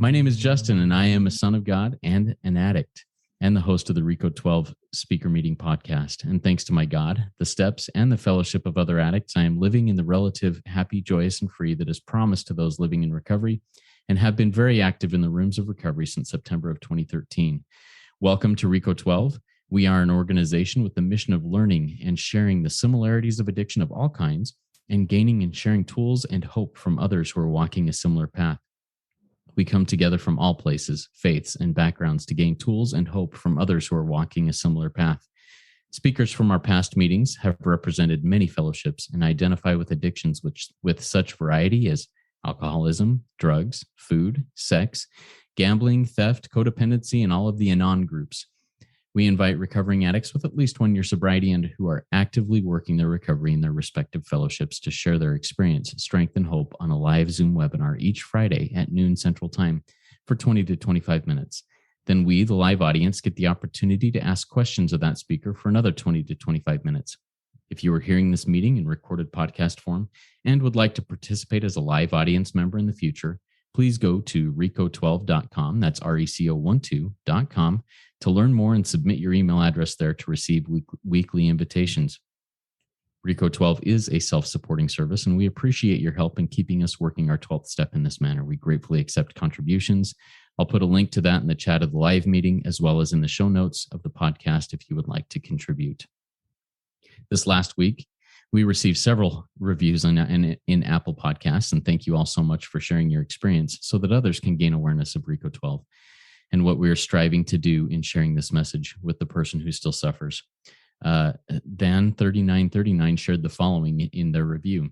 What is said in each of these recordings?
My name is Justin, and I am a son of God and an addict, and the host of the Reco12 Speaker Meeting podcast. And thanks to my God, the steps, and the fellowship of other addicts, I am living in the relative happy, joyous, and free that is promised to those living in recovery, and have been very active in the rooms of recovery since September of 2013. Welcome to Reco12. We are an organization with the mission of learning and sharing the similarities of addiction of all kinds, and gaining and sharing tools and hope from others who are walking a similar path. We come together from all places, faiths, and backgrounds to gain tools and hope from others who are walking a similar path. Speakers from our past meetings have represented many fellowships and identify with addictions with such variety as alcoholism, drugs, food, sex, gambling, theft, codependency, and all of the anon groups. We invite recovering addicts with at least 1 year sobriety and who are actively working their recovery in their respective fellowships to share their experience, strength, and hope on a live Zoom webinar each Friday at noon Central Time for 20 to 25 minutes. Then we, the live audience, get the opportunity to ask questions of that speaker for another 20 to 25 minutes. If you are hearing this meeting in recorded podcast form and would like to participate as a live audience member in the future, please go to reco12.com, that's reco12.com, to learn more and submit your email address there to receive weekly invitations. Reco12 is a self-supporting service, and we appreciate your help in keeping us working our 12th step in this manner. We gratefully accept contributions. I'll put a link to that in the chat of the live meeting, as well as in the show notes of the podcast if you would like to contribute. This last week, we received several reviews in Apple Podcasts, and thank you all so much for sharing your experience so that others can gain awareness of Reco12 and what we are striving to do in sharing this message with the person who still suffers. Dan3939 shared the following in their review.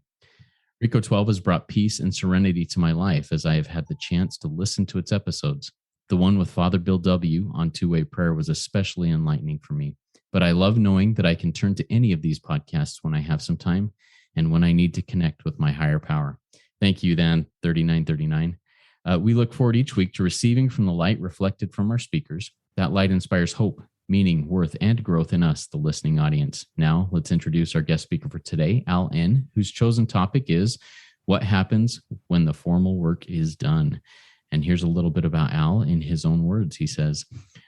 Reco12 has brought peace and serenity to my life as I have had the chance to listen to its episodes. The one with Father Bill W. on two-way prayer was especially enlightening for me. But I love knowing that I can turn to any of these podcasts when I have some time and when I need to connect with my higher power. Thank you, Dan3939. We look forward each week to receiving from the light reflected from our speakers. That light inspires hope, meaning, worth, and growth in us, the listening audience. Now, let's introduce our guest speaker for today, Al N., whose chosen topic is what happens when the formal work is done. And here's a little bit about Al in his own words. He says,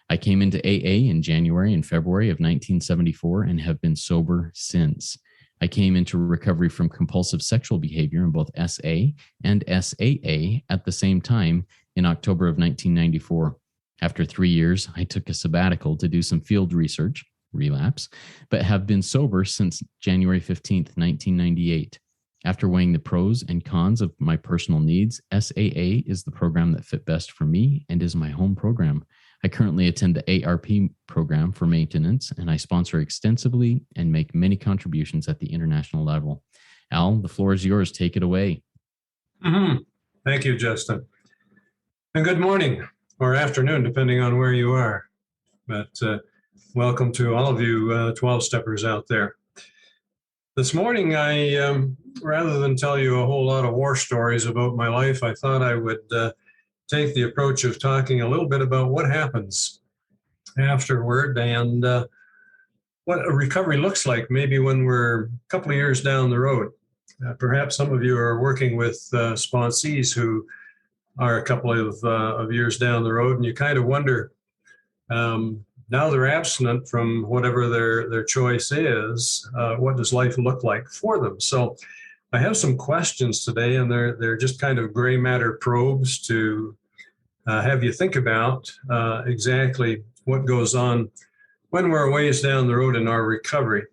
I came into AA in January and February of 1974 and have been sober since. I came into recovery from compulsive sexual behavior in both SA and SAA at the same time in October of 1994. After 3 years, I took a sabbatical to do some field research, relapse, but have been sober since January 15th, 1998. After weighing the pros and cons of my personal needs, SAA is the program that fit best for me and is my home program. I currently attend the ARP program for maintenance, and I sponsor extensively and make many contributions at the international level. Al, the floor is yours. Take it away. Thank you, Justin. And good morning or afternoon, depending on where you are. But welcome to all of you 12-steppers out there. This morning, I rather than tell you a whole lot of war stories about my life, I thought I would take the approach of talking a little bit about what happens afterward and what a recovery looks like, maybe when we're a couple of years down the road. Perhaps some of you are working with sponsees who are a couple of years down the road, and you kind of wonder, now they're abstinent from whatever their choice is, what does life look like for them? So I have some questions today, and they're just kind of gray matter probes to have you think about exactly what goes on when we're a ways down the road in our recovery,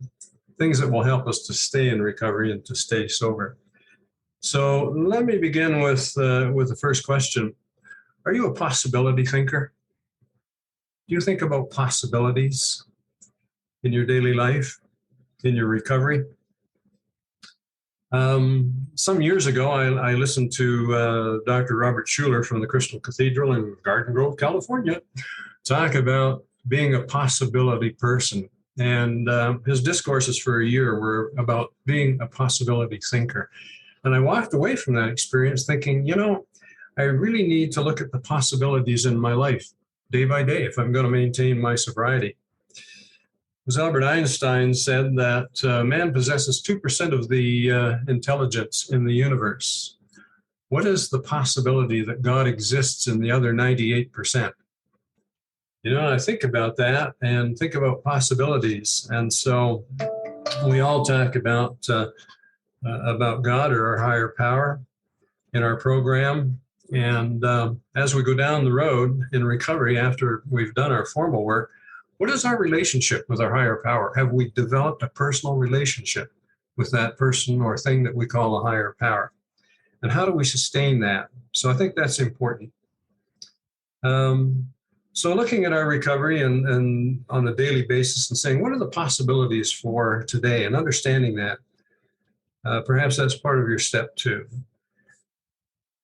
things that will help us to stay in recovery and to stay sober. So let me begin with the first question. Are you a possibility thinker? Do you think about possibilities in your daily life, in your recovery? Some years ago, I listened to Dr. Robert Schuller from the Crystal Cathedral in Garden Grove, California, talk about being a possibility person. And his discourses for a year were about being a possibility thinker. And I walked away from that experience thinking, I really need to look at the possibilities in my life day by day if I'm going to maintain my sobriety. As Albert Einstein said that man possesses 2% of the intelligence in the universe. what is the possibility that God exists in the other 98%? I think about that and think about possibilities. And so we all talk about God or our higher power in our program. And as we go down the road in recovery, after we've done our formal work, what is our relationship with our higher power? Have we developed a personal relationship with that person or thing that we call a higher power? And how do we sustain that? So I think that's important. So looking at our recovery and on a daily basis and saying, what are the possibilities for today, and understanding that, perhaps that's part of your step 2.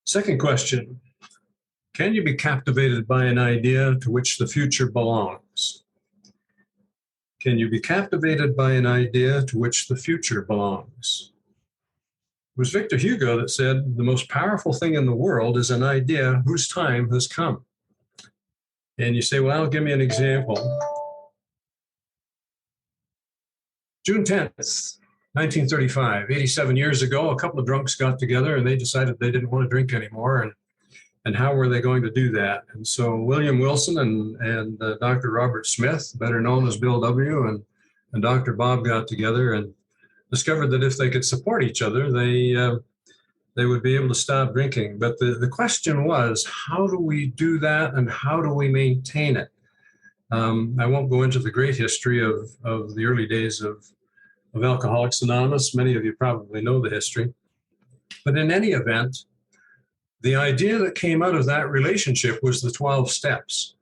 Second question, can you be captivated by an idea to which the future belongs? Can you be captivated by an idea to which the future belongs? It was Victor Hugo that said, the most powerful thing in the world is an idea whose time has come. And you say, well, give me an example. June 10th, 1935, 87 years ago, a couple of drunks got together and they decided they didn't want to drink anymore. And how were they going to do that? And so William Wilson and Dr. Robert Smith, better known as Bill W., and Dr. Bob got together and discovered that if they could support each other, they would be able to stop drinking. But the question was, how do we do that and how do we maintain it? I won't go into the great history of the early days of Alcoholics Anonymous. Many of you probably know the history. But in any event, the idea that came out of that relationship was the 12 steps.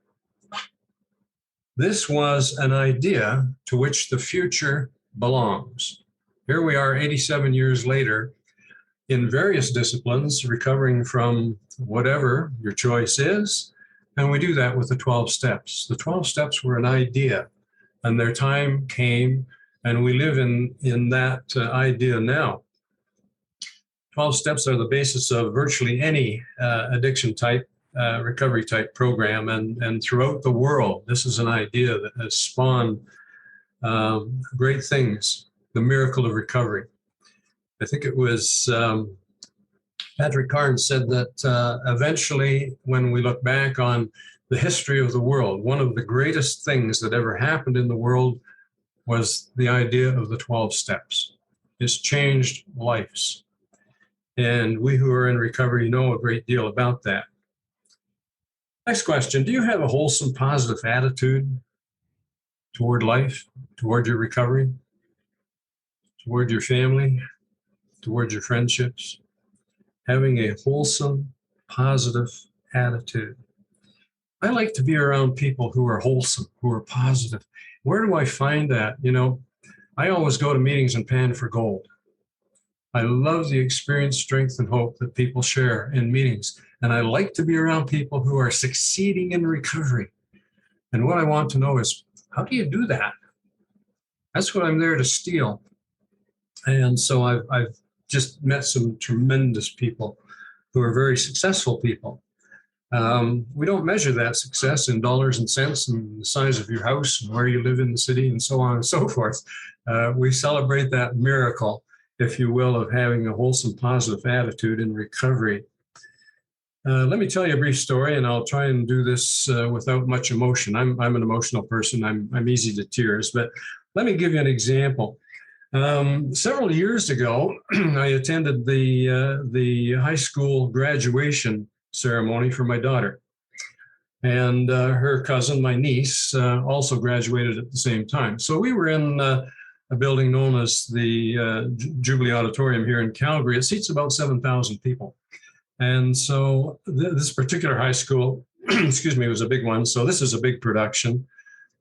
This was an idea to which the future belongs. Here we are 87 years later in various disciplines, recovering from whatever your choice is, and we do that with the 12 steps. The 12 steps were an idea, and their time came, and we live in that idea now. 12 steps are the basis of virtually any addiction type, recovery type program, and throughout the world, this is an idea that has spawned great things, the miracle of recovery. I think it was Patrick Carnes said that eventually, when we look back on the history of the world, one of the greatest things that ever happened in the world was the idea of the 12 steps. It's changed lives. And we who are in recovery know a great deal about that. Next question, do you have a wholesome, positive attitude toward life, toward your recovery, toward your family, toward your friendships? Having a wholesome, positive attitude. I like to be around people who are wholesome, who are positive. Where do I find that? I always go to meetings and pan for gold. I love the experience, strength, and hope that people share in meetings. And I like to be around people who are succeeding in recovery. And what I want to know is, how do you do that? That's what I'm there to steal. And so I've just met some tremendous people who are very successful people. We don't measure that success in dollars and cents and the size of your house and where you live in the city and so on and so forth. We celebrate that miracle, if you will, of having a wholesome, positive attitude in recovery. Let me tell you a brief story, and I'll try and do this without much emotion. I'm an emotional person. I'm easy to tears, but let me give you an example. Several years ago, I attended the high school graduation ceremony for my daughter. And her cousin, my niece, also graduated at the same time. So we were in a building known as the Jubilee Auditorium here in Calgary. It seats about 7,000 people. And so this particular high school, excuse me, was a big one. So this is a big production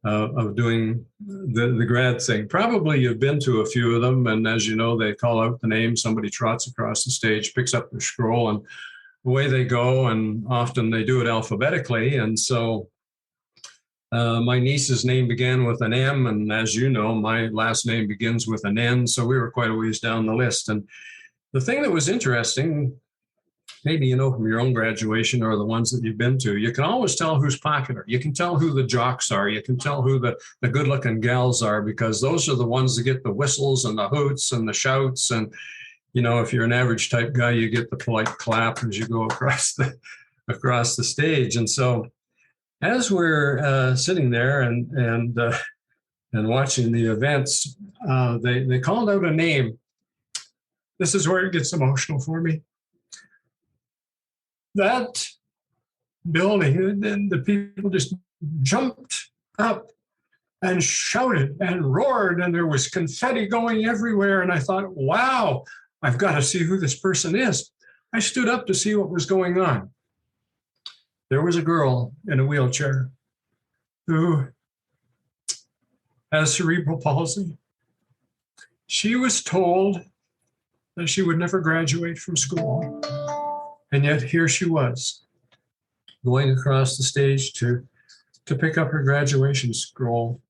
of doing the grad thing. Probably you've been to a few of them. And as you know, they call out the name, somebody trots across the stage, picks up their scroll, and away they go. And often they do it alphabetically. And so my niece's name began with an M. And as you know, my last name begins with an N. So we were quite a ways down the list. And the thing that was interesting, maybe you know from your own graduation or the ones that you've been to, you can always tell who's popular. You can tell who the jocks are. You can tell who the good-looking gals are, because those are the ones that get the whistles and the hoots and the shouts. And if you're an average type guy, you get the polite clap as you go across the stage. And so as we're sitting there and watching the events, they called out a name. This is where it gets emotional for me. That building, and the people just jumped up and shouted and roared, and there was confetti going everywhere. And I thought, wow, I've got to see who this person is. I stood up to see what was going on. There was a girl in a wheelchair who has cerebral palsy. She was told that she would never graduate from school. And yet here she was, going across the stage to pick up her graduation scroll.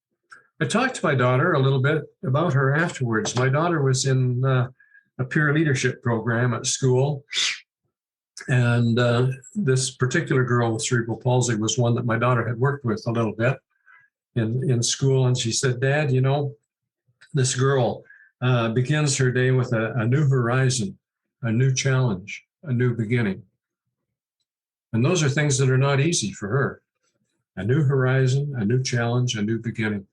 I talked to my daughter a little bit about her afterwards. My daughter was in a peer leadership program at school. And this particular girl with cerebral palsy was one that my daughter had worked with a little bit in school. And she said, Dad, this girl begins her day with a new horizon, a new challenge, a new beginning. And those are things that are not easy for her. A new horizon, a new challenge, a new beginning.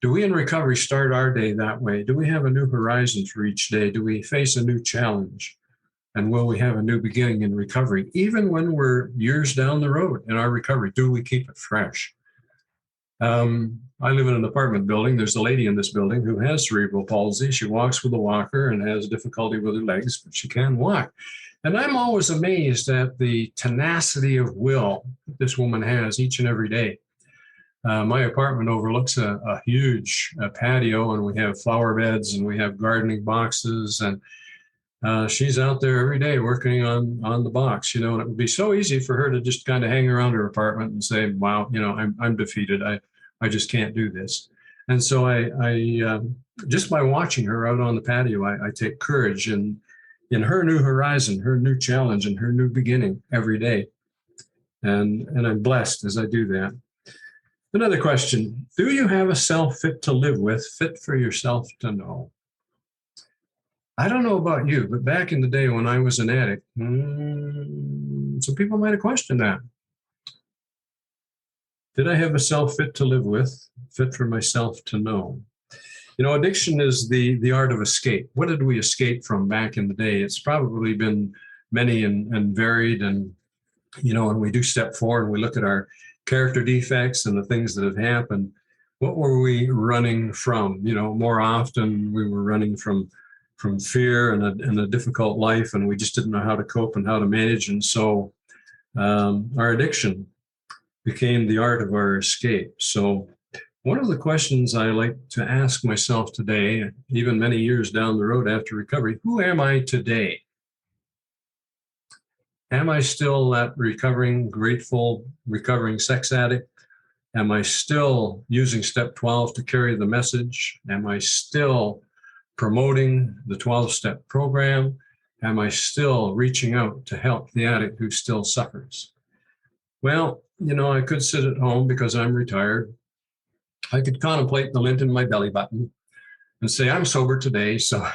Do we in recovery start our day that way? Do we have a new horizon for each day? Do we face a new challenge? And will we have a new beginning in recovery? Even when we're years down the road in our recovery, do we keep it fresh? I live in an apartment building. There's a lady in this building who has cerebral palsy. She walks with a walker and has difficulty with her legs, but she can walk. And I'm always amazed at the tenacity of will that this woman has each and every day. My apartment overlooks a huge patio, and we have flower beds and we have gardening boxes, and she's out there every day working on the box, and it would be so easy for her to just kind of hang around her apartment and say, wow, I'm defeated. I just can't do this. And so I just by watching her out on the patio, I take courage in her new horizon, her new challenge, and her new beginning every day. And I'm blessed as I do that. Another question, do you have a self fit to live with, fit for yourself to know? I don't know about you, but back in the day when I was an addict, some people might have questioned that. Did I have a self fit to live with, fit for myself to know? Addiction is the art of escape. What did we escape from back in the day? It's probably been many and varied. And, when we do step forward and we look at our character defects and the things that have happened, what were we running from? More often we were running from fear and a difficult life, and we just didn't know how to cope and how to manage. And so our addiction became the art of our escape. So one of the questions I like to ask myself today, even many years down the road after recovery, who am I today? Am I still that grateful, recovering sex addict? Am I still using step 12 to carry the message? Am I still promoting the 12-step program? Am I still reaching out to help the addict who still suffers? Well, I could sit at home because I'm retired. I could contemplate the lint in my belly button and say, I'm sober today, so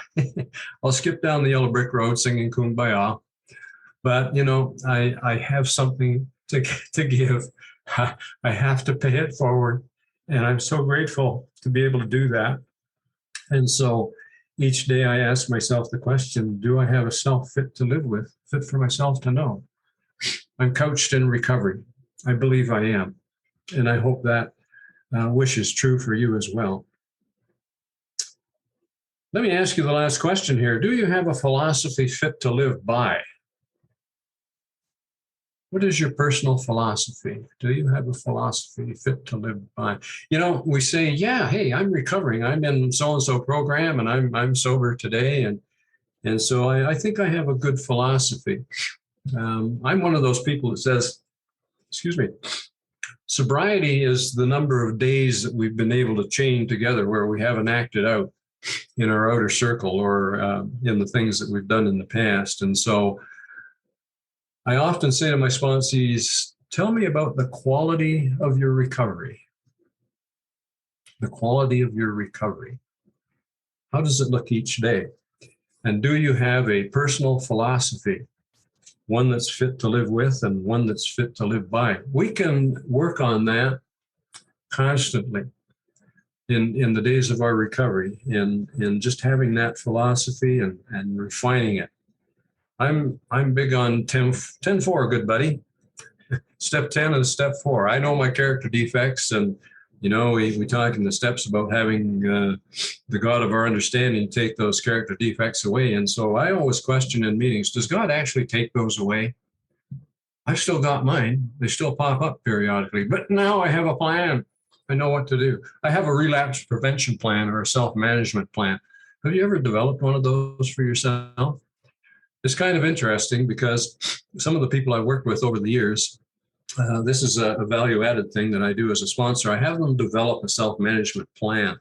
I'll skip down the yellow brick road singing Kumbaya. But, I have something to give. I have to pay it forward. And I'm so grateful to be able to do that. And so each day I ask myself the question, do I have a self fit to live with, fit for myself to know? I'm couched in recovery. I believe I am. And I hope that wish is true for you as well. Let me ask you the last question here. Do you have a philosophy fit to live by? What is your personal philosophy? Do you have a philosophy fit to live by? We say, yeah, hey, I'm recovering. I'm in so-and-so program and I'm sober today. And so I think I have a good philosophy. I'm one of those people that says, sobriety is the number of days that we've been able to chain together where we haven't acted out in our outer circle or in the things that we've done in the past. And so I often say to my sponsees, tell me about the quality of your recovery. The quality of your recovery. How does it look each day? And do you have a personal philosophy, one that's fit to live with and one that's fit to live by? We can work on that constantly in the days of our recovery, in just having that philosophy and refining it. I'm big on 10-4, good buddy. Step 10 and step 4. I know my character defects, and we talk in the steps about having the God of our understanding take those character defects away. And so I always question in meetings, does God actually take those away? I've still got mine. They still pop up periodically, but now I have a plan. I know what to do. I have a relapse prevention plan or a self-management plan. Have you ever developed one of those for yourself? It's kind of interesting because some of the people I've worked with over the years, this is a value-added thing that I do as a sponsor. I have them develop a self-management plan.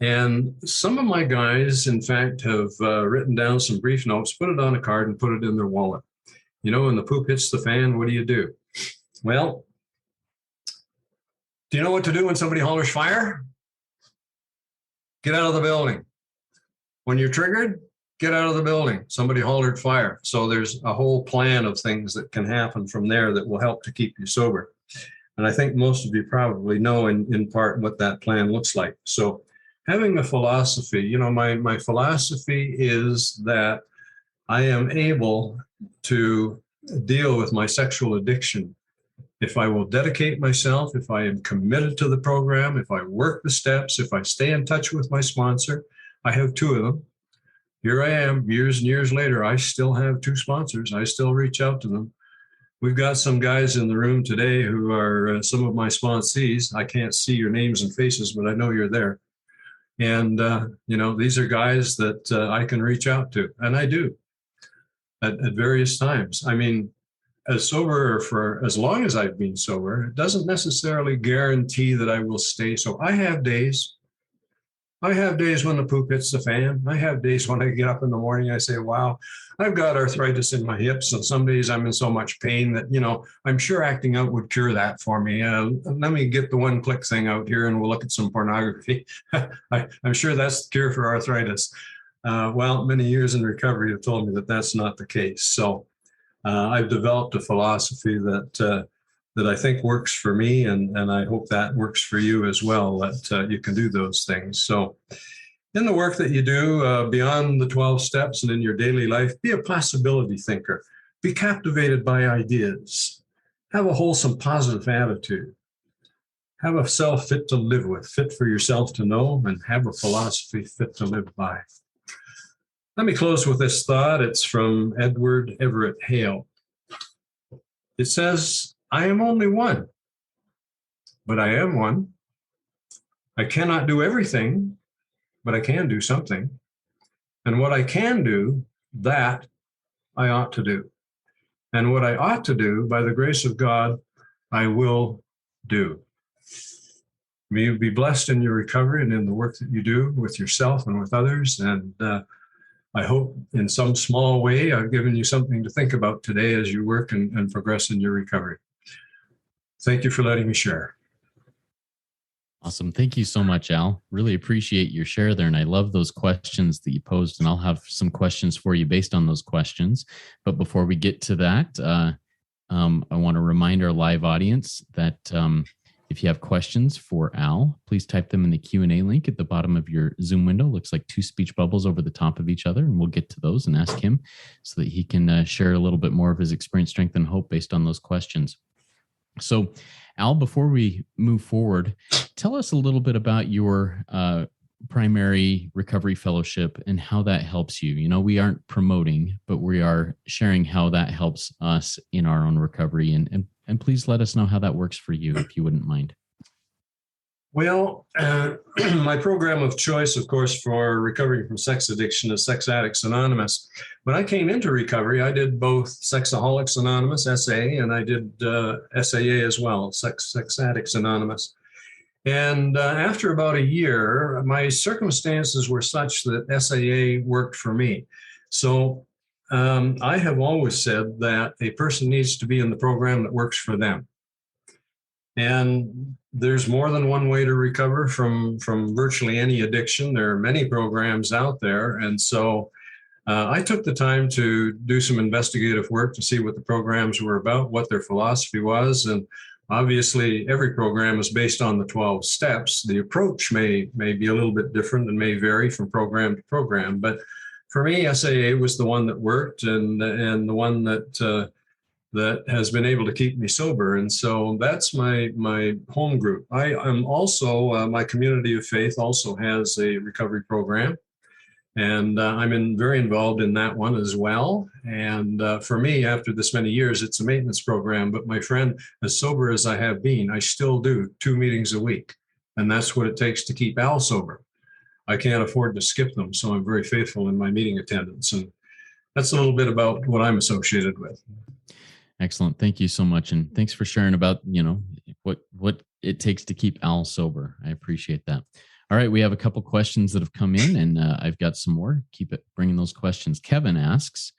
And some of my guys, in fact, have written down some brief notes, put it on a card, and put it in their wallet. When the poop hits the fan, what do? Well, do you know what to do when somebody hollers fire? Get out of the building. When you're triggered, get out of the building. Somebody hollered fire. So there's a whole plan of things that can happen from there that will help to keep you sober. And I think most of you probably know in part what that plan looks like. So having a philosophy, my philosophy is that I am able to deal with my sexual addiction if I will dedicate myself, if I am committed to the program, if I work the steps, if I stay in touch with my sponsor. I have 2 of them. Here I am, years and years later, I still have 2 sponsors. I still reach out to them. We've got some guys in the room today who are some of my sponsees. I can't see your names and faces, but I know you're there. And, these are guys that I can reach out to, and I do at various times. I mean, as sober for as long as I've been sober, it doesn't necessarily guarantee that I will stay. So I have days when the poop hits the fan. I have days when I get up in the morning, I say, wow, I've got arthritis in my hips. And some days I'm in so much pain that, I'm sure acting out would cure that for me. Let me get the one-click thing out here and we'll look at some pornography. I'm sure that's the cure for arthritis. Well, many years in recovery have told me that that's not the case. So I've developed a philosophy that I think works for me, and I hope that works for you as well, that you can do those things. So in the work that you do beyond the 12 steps and in your daily life, be a possibility thinker. Be captivated by ideas. Have a wholesome, positive attitude. Have a self fit to live with, fit for yourself to know, and have a philosophy fit to live by. Let me close with this thought. It's from Edward Everett Hale. It says, I am only one, but I am one. I cannot do everything, but I can do something. And what I can do, that I ought to do. And what I ought to do, by the grace of God, I will do. May you be blessed in your recovery and in the work that you do with yourself and with others. And I hope in some small way I've given you something to think about today as you work and progress in your recovery. Thank you for letting me share. Awesome. Thank you so much, Al. Really appreciate your share there. And I love those questions that you posed. And I'll have some questions for you based on those questions. But before we get to that, I want to remind our live audience that if you have questions for Al, please type them in the Q&A link at the bottom of your Zoom window. Looks like 2 speech bubbles over the top of each other. And we'll get to those and ask him so that he can share a little bit more of his experience, strength, and hope based on those questions. So, Al, before we move forward, tell us a little bit about your primary recovery fellowship and how that helps you. We aren't promoting, but we are sharing how that helps us in our own recovery. And please let us know how that works for you, if you wouldn't mind. Well, my program of choice, of course, for recovering from sex addiction is Sex Addicts Anonymous. When I came into recovery, I did both Sexaholics Anonymous, SA, and I did SAA as well, Sex Addicts Anonymous. And after about a year, my circumstances were such that SAA worked for me. So I have always said that a person needs to be in the program that works for them. And there's more than one way to recover from virtually any addiction. There are many programs out there. And so I took the time to do some investigative work to see what the programs were about, what their philosophy was. And obviously, every program is based on the 12 steps. The approach may be a little bit different and may vary from program to program. But for me, SAA was the one that worked and the one that has been able to keep me sober. And so that's my home group. I am also, my community of faith also has a recovery program. And I'm very involved in that one as well. And for me, after this many years, it's a maintenance program. But my friend, as sober as I have been, I still do 2 meetings a week. And that's what it takes to keep Al sober. I can't afford to skip them. So I'm very faithful in my meeting attendance. And that's a little bit about what I'm associated with. Excellent. Thank you so much. And thanks for sharing about, what it takes to keep Al sober. I appreciate that. All right, we have a couple questions that have come in, and I've got some more. Keep bringing those questions. Kevin asks,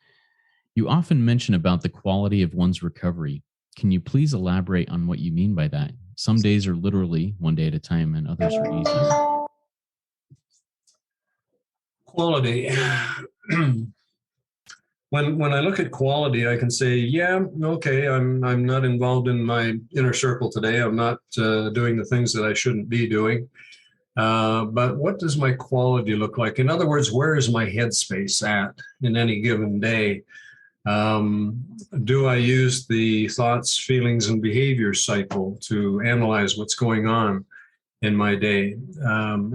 you often mention about the quality of one's recovery. Can you please elaborate on what you mean by that? Some days are literally one day at a time, and others are easier. Quality. When I look at quality, I can say, yeah, okay, I'm not involved in my inner circle today. I'm not doing the things that I shouldn't be doing. But what does my quality look like? In other words, where is my headspace at in any given day? Do I use the thoughts, feelings, and behaviors cycle to analyze what's going on in my day?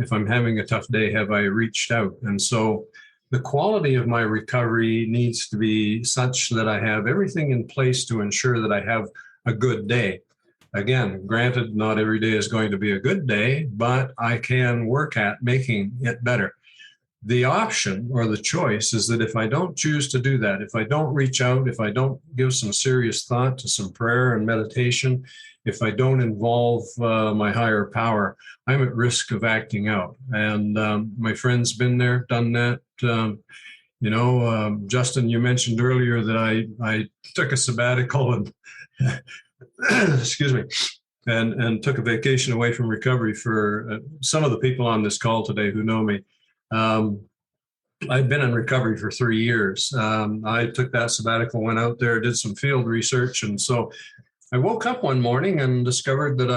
If I'm having a tough day, have I reached out? And so the quality of my recovery needs to be such that I have everything in place to ensure that I have a good day. Again, granted, not every day is going to be a good day, but I can work at making it better. The option or the choice is that if I don't choose to do that, if I don't reach out, if I don't give some serious thought to some prayer and meditation, if I don't involve my higher power, I'm at risk of acting out. And my friend's been there, done that. Justin, you mentioned earlier that I took a sabbatical and excuse me, and took a vacation away from recovery. For some of the people on this call today who know me, I've been in recovery for 3 years. I took that sabbatical, went out there, did some field research, and so I woke up one morning and discovered that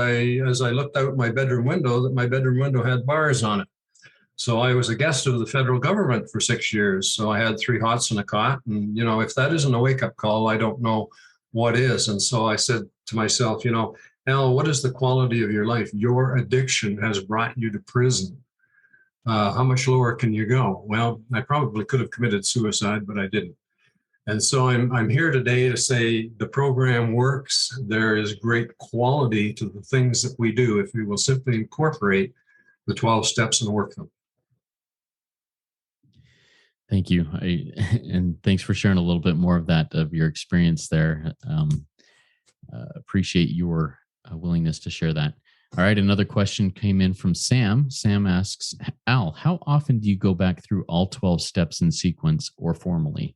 as I looked out my bedroom window, that my bedroom window had bars on it. So I was a guest of the federal government for 6 years. So I had 3 hots and a cot. And, if that isn't a wake-up call, I don't know what is. And so I said to myself, Al, what is the quality of your life? Your addiction has brought you to prison. How much lower can you go? Well, I probably could have committed suicide, but I didn't. And so I'm here today to say the program works. There is great quality to the things that we do if we will simply incorporate the 12 steps and work them. Thank you. And thanks for sharing a little bit more of that, of your experience there. Appreciate your willingness to share that. All right. Another question came in from Sam. Sam asks, Al, how often do you go back through all 12 steps in sequence or formally?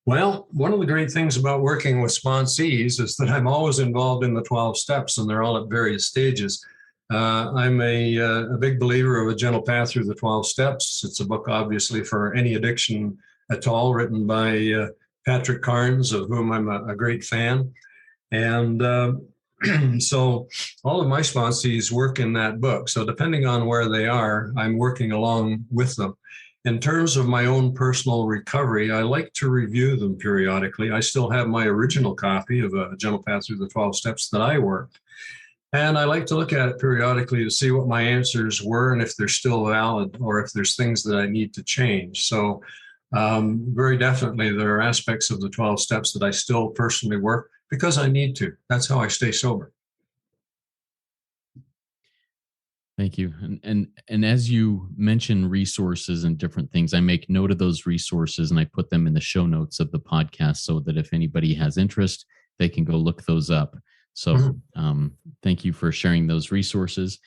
Well, one of the great things about working with sponsees is that I'm always involved in the 12 steps, and they're all at various stages. I'm a big believer of A Gentle Path Through the 12 Steps. It's a book, obviously, for any addiction at all, written by Patrick Carnes, of whom I'm a great fan. And so all of my sponsees work in that book. So depending on where they are, I'm working along with them. In terms of my own personal recovery, I like to review them periodically. I still have my original copy of A Gentle Path Through the 12 Steps that I worked. And I like to look at it periodically to see what my answers were and if they're still valid or if there's things that I need to change. So very definitely there are aspects of the 12 steps that I still personally work because I need to. That's how I stay sober. Thank you. And as you mention resources and different things, I make note of those resources and I put them in the show notes of the podcast so that if anybody has interest, they can go look those up. So thank you for sharing those resources.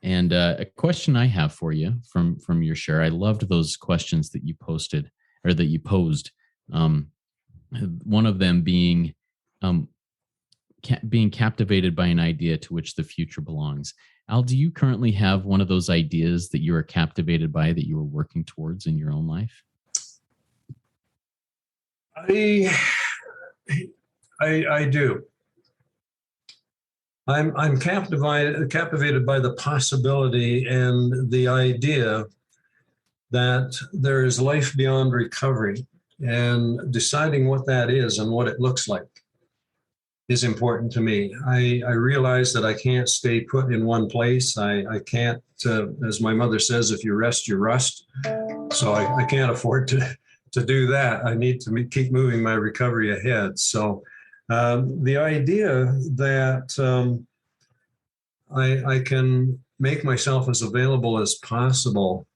And a question I have for you from your share, I loved those questions that you posted or that you posed. One of them being being captivated by an idea to which the future belongs. Al, do you currently have one of those ideas that you are captivated by that you are working towards in your own life? I do. I'm captivated by the possibility and the idea that there is life beyond recovery, and deciding what that is and what it looks like is important to me. I realize that I can't stay put in one place. I can't, as my mother says, if you rest, you rust. So I can't afford to do that. I need to keep moving my recovery ahead. So the idea that I can make myself as available as possible,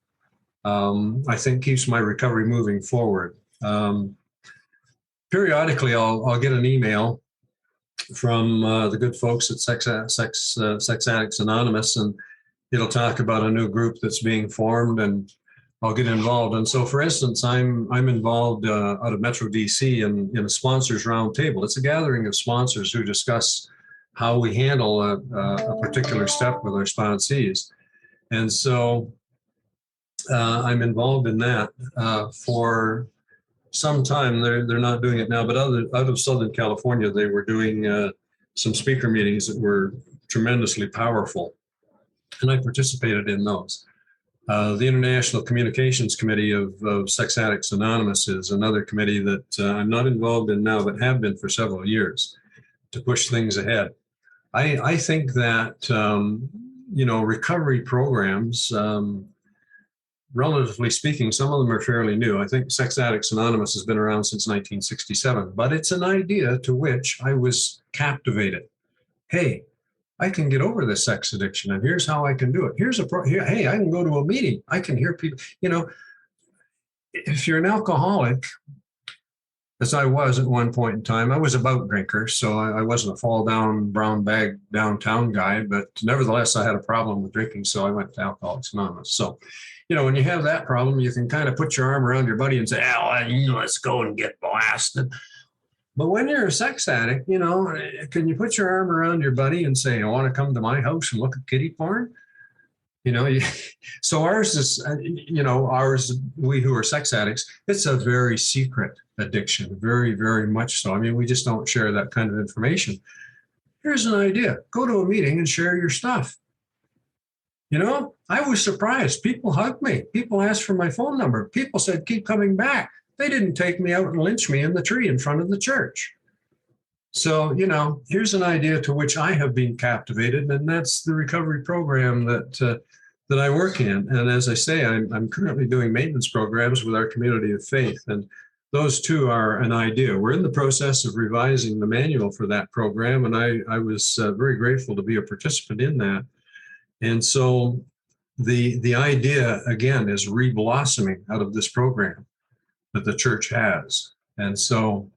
I think keeps my recovery moving forward. Periodically, I'll get an email from the good folks at Sex Addicts Anonymous, and it'll talk about a new group that's being formed, and I'll get involved. And so, for instance, I'm involved out of Metro DC in a sponsors roundtable. It's a gathering of sponsors who discuss how we handle a particular step with our sponsees. And so I'm involved in that for some time. They're not doing it now, but out of Southern California, they were doing some speaker meetings that were tremendously powerful, and I participated in those. The International Communications Committee of Sex Addicts Anonymous is another committee that I'm not involved in now, but have been for several years to push things ahead. I think that, recovery programs, relatively speaking, some of them are fairly new. I think Sex Addicts Anonymous has been around since 1967, but it's an idea to which I was captivated. Hey, I can get over this sex addiction, and here's how I can do it. Hey, I can go to a meeting. I can hear people. If you're an alcoholic, as I was at one point in time, I was a bout drinker, so I wasn't a fall down brown bag downtown guy, but nevertheless, I had a problem with drinking, so I went to Alcoholics Anonymous. So, when you have that problem, you can kind of put your arm around your buddy and say, let's go and get blasted. But when you're a sex addict, can you put your arm around your buddy and say, I want to come to my house and look at kiddie porn? So ours is, we who are sex addicts, it's a very secret addiction, very, very much so. I mean, we just don't share that kind of information. Here's an idea. Go to a meeting and share your stuff. I was surprised. People hugged me. People asked for my phone number. People said, keep coming back. They didn't take me out and lynch me in the tree in front of the church. So, here's an idea to which I have been captivated, and that's the recovery program that I work in. And as I say, I'm currently doing maintenance programs with our community of faith, and those two are an idea. We're in the process of revising the manual for that program, and I was very grateful to be a participant in that. And so the idea, again, is reblossoming out of this program that the church has. And so,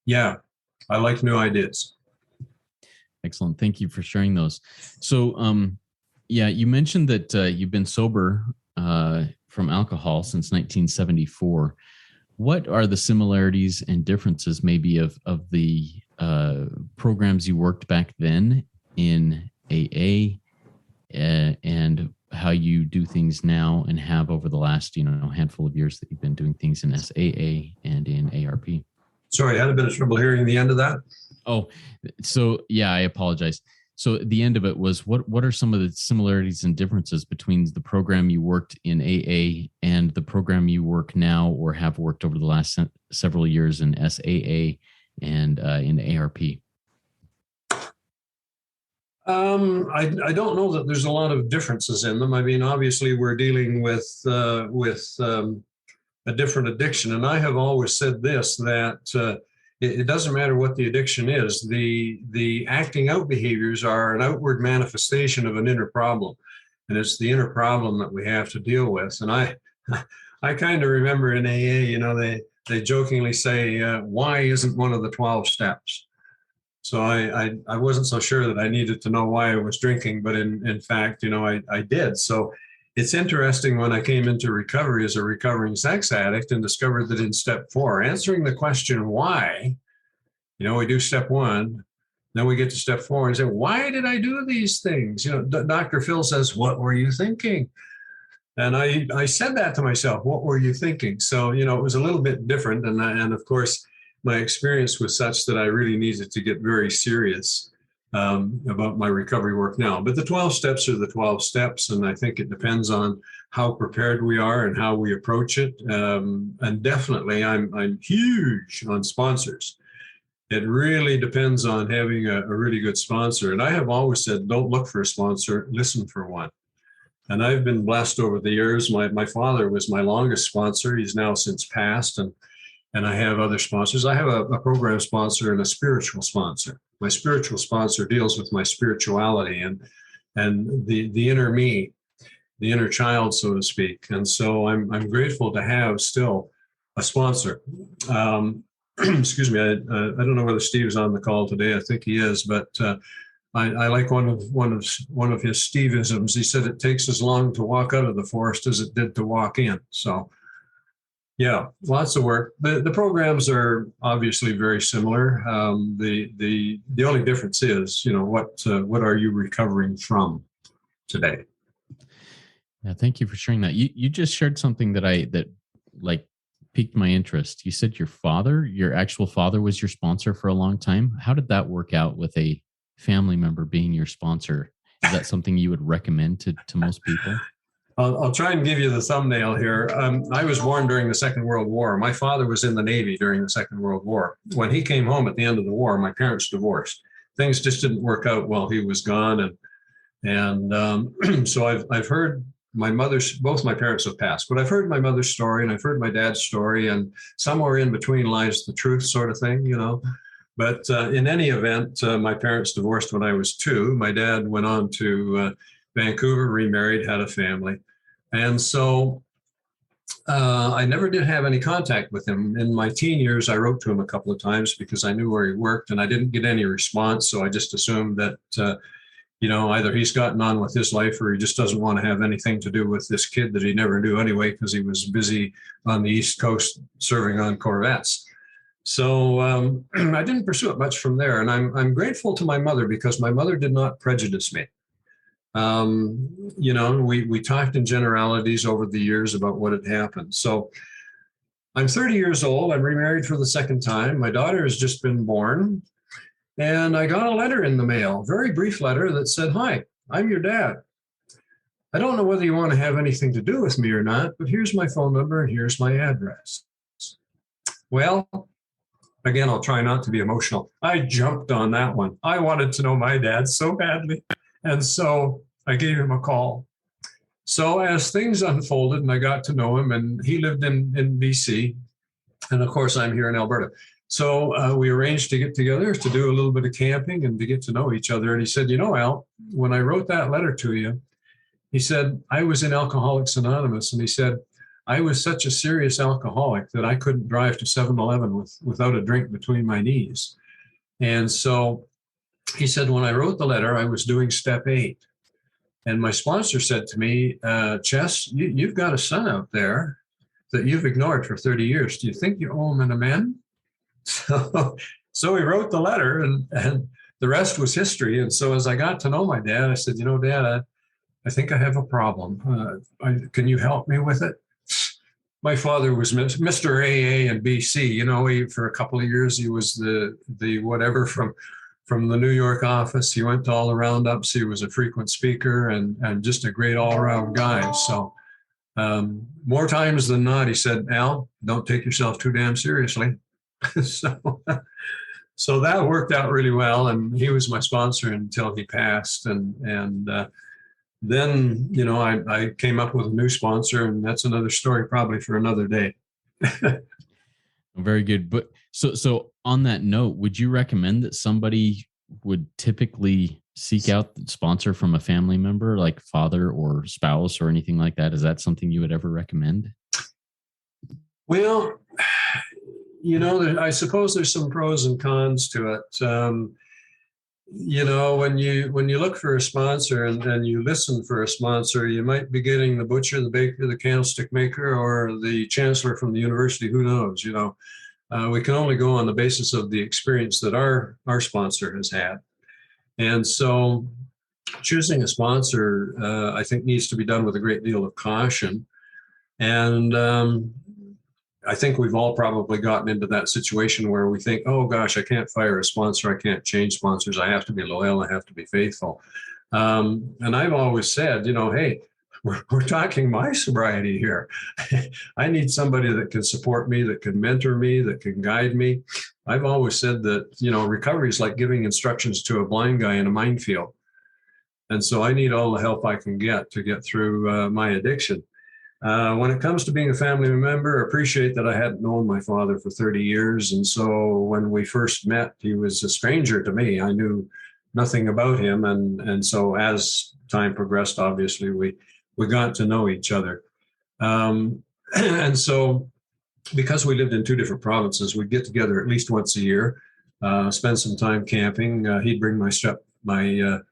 yeah, I like new ideas. Excellent. Thank you for sharing those. So, you mentioned that you've been sober from alcohol since 1974. What are the similarities and differences maybe of the programs you worked back then in AA and how you do things now and have over the last, handful of years that you've been doing things in SAA and in ARP? Sorry, I had a bit of trouble hearing the end of that. Oh, so yeah, I apologize. So the end of it was, what are some of the similarities and differences between the program you worked in AA and the program you work now or have worked over the last several years in SAA and in ARP? I don't know that there's a lot of differences in them. I mean, obviously, we're dealing with a different addiction, and I have always said this, that it doesn't matter what the addiction is. The acting out behaviors are an outward manifestation of an inner problem, and it's the inner problem that we have to deal with. And I kind of remember in AA, they jokingly say, why isn't one of the 12 steps? So I wasn't so sure that I needed to know why I was drinking, but in fact, I did. So it's interesting when I came into recovery as a recovering sex addict and discovered that in step 4, answering the question why, we do step 1, Then we get to step 4 and say, why did I do these things? Dr. Phil says, what were you thinking? And I said that to myself, what were you thinking? So, it was a little bit different. And of course, my experience was such that I really needed to get very serious about my recovery work now. But the 12 steps are the 12 steps. And I think it depends on how prepared we are and how we approach it. And definitely, I'm huge on sponsors. It really depends on having a really good sponsor. And I have always said, don't look for a sponsor, listen for one. And I've been blessed over the years. My father was my longest sponsor. He's now since passed. And I have other sponsors. I have a program sponsor and a spiritual sponsor. My spiritual sponsor deals with my spirituality and the inner me, the inner child, so to speak. And so I'm grateful to have still a sponsor. Excuse me. I don't know whether Steve's on the call today. I think he is, but I like one of his Steve-isms. He said it takes as long to walk out of the forest as it did to walk in. So, yeah, lots of work. The programs are obviously very similar. The only difference is, what are you recovering from today? Yeah, thank you for sharing that. You just shared something that piqued my interest. You said your actual father was your sponsor for a long time. How did that work out with a family member being your sponsor? Is that something you would recommend to most people? I'll try and give you the thumbnail here. I was born during the Second World War. My father was in the Navy during the Second World War. When he came home at the end of the war, my parents divorced. Things just didn't work out while he was gone. And so I've heard both my parents have passed, but I've heard my mother's story and I've heard my dad's story, and somewhere in between lies the truth, sort of thing, But in any event, my parents divorced when I was 2. My dad went on to Vancouver, remarried, had a family. And so I never did have any contact with him. In my teen years, I wrote to him a couple of times because I knew where he worked and I didn't get any response. So I just assumed that, either he's gotten on with his life or he just doesn't want to have anything to do with this kid that he never knew anyway because he was busy on the East Coast serving on corvettes. So I didn't pursue it much from there. And I'm grateful to my mother because my mother did not prejudice me. We talked in generalities over the years about what had happened. So I'm 30 years old. I'm remarried for the second time. My daughter has just been born. And I got a letter in the mail, a very brief letter that said, "Hi, I'm your dad. I don't know whether you want to have anything to do with me or not, but here's my phone number and here's my address." Well, again, I'll try not to be emotional. I jumped on that one. I wanted to know my dad so badly. And so I gave him a call. So as things unfolded and I got to know him, and he lived in BC, and of course I'm here in Alberta. So we arranged to get together to do a little bit of camping and to get to know each other. And he said, Al, when I wrote that letter to you, he said, I was in Alcoholics Anonymous. And he said, I was such a serious alcoholic that I couldn't drive to 7-Eleven without a drink between my knees. And so he said, when I wrote the letter, I was doing step 8. And my sponsor said to me, Chess, you've got a son out there that you've ignored for 30 years. Do you think you owe him an amend? So he wrote the letter and the rest was history. And so as I got to know my dad, I said, Dad, I think I have a problem. Can you help me with it? My father was Mr. AA in BC. For a couple of years, he was the whatever from the New York office. He went to all the roundups. He was a frequent speaker and just a great all-around guy. So more times than not, he said, Al, don't take yourself too damn seriously. So that worked out really well. And he was my sponsor until he passed. And then, I came up with a new sponsor, and that's another story probably for another day. Very good. But so on that note, would you recommend that somebody would typically seek out the sponsor from a family member, like father or spouse or anything like that? Is that something you would ever recommend? Well, I suppose there's some pros and cons to it. When you look for a sponsor and you listen for a sponsor, you might be getting the butcher, the baker, the candlestick maker, or the chancellor from the university. Who knows? we can only go on the basis of the experience that our sponsor has had. And so choosing a sponsor, I think, needs to be done with a great deal of caution. And I think we've all probably gotten into that situation where we think, oh gosh, I can't fire a sponsor, I can't change sponsors, I have to be loyal, I have to be faithful. And I've always said, hey, we're talking my sobriety here. I need somebody that can support me, that can mentor me, that can guide me. I've always said that, recovery is like giving instructions to a blind guy in a minefield. And so I need all the help I can get to get through my addiction. When it comes to being a family member, I appreciate that I hadn't known my father for 30 years. And so when we first met, he was a stranger to me. I knew nothing about him. And so as time progressed, obviously, we got to know each other. And so because we lived in two different provinces, we'd get together at least once a year, spend some time camping. He'd bring my stepmother,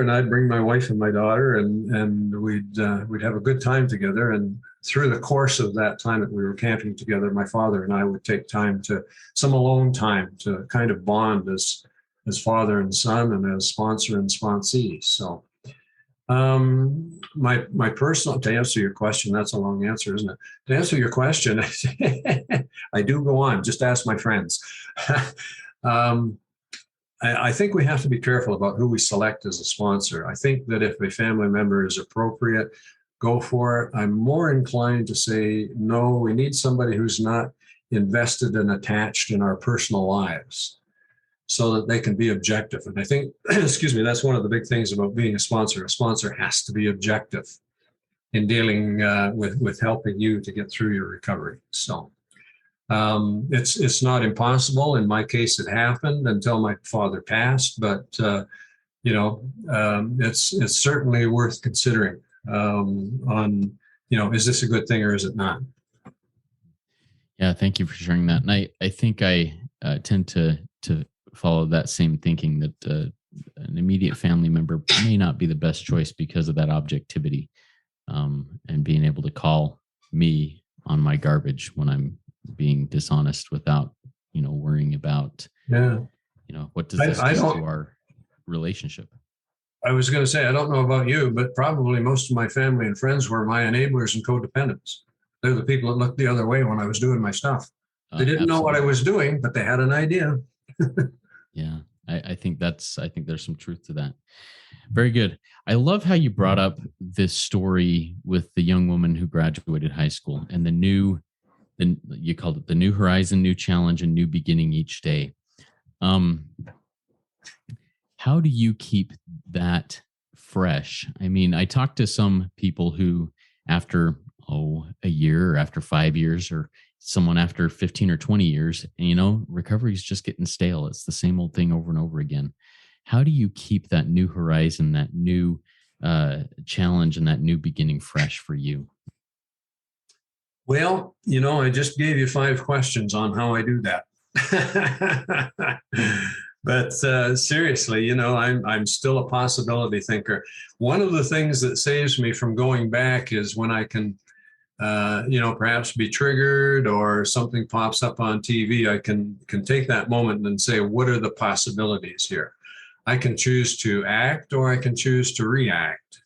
and I'd bring my wife and my daughter, and we'd have a good time together. And through the course of that time that we were camping together, my father and I would take some alone time to kind of bond as father and son and as sponsor and sponsee. So my personal, to answer your question, that's a long answer, isn't it? To answer your question, I do go on, just ask my friends. I think we have to be careful about who we select as a sponsor. I think that if a family member is appropriate, go for it. I'm more inclined to say, no, we need somebody who's not invested and attached in our personal lives so that they can be objective. And I think, excuse me, that's one of the big things about being a sponsor. A sponsor has to be objective in dealing with helping you to get through your recovery. So it's not impossible. In my case, it happened until my father passed, but it's certainly worth considering is this a good thing or is it not? Yeah, thank you for sharing that. And I think I tend to follow that same thinking that an immediate family member may not be the best choice because of that objectivity and being able to call me on my garbage when I'm being dishonest without, worrying about, what does this do to our relationship? I was going to say, I don't know about you, but probably most of my family and friends were my enablers and codependents. They're the people that looked the other way when I was doing my stuff. They didn't know what I was doing, but they had an idea. Yeah, I think there's some truth to that. Very good. I love how you brought up this story with the young woman who graduated high school and you called it the new horizon, new challenge, and new beginning each day. How do you keep that fresh? I mean, I talked to some people who after, a year or after 5 years or someone after 15 or 20 years, recovery is just getting stale. It's the same old thing over and over again. How do you keep that new horizon, that new challenge, and that new beginning fresh for you? Well, I just gave you 5 questions on how I do that. But seriously, I'm still a possibility thinker. One of the things that saves me from going back is when I can, perhaps be triggered or something pops up on TV, I can take that moment and say, what are the possibilities here? I can choose to act or I can choose to react.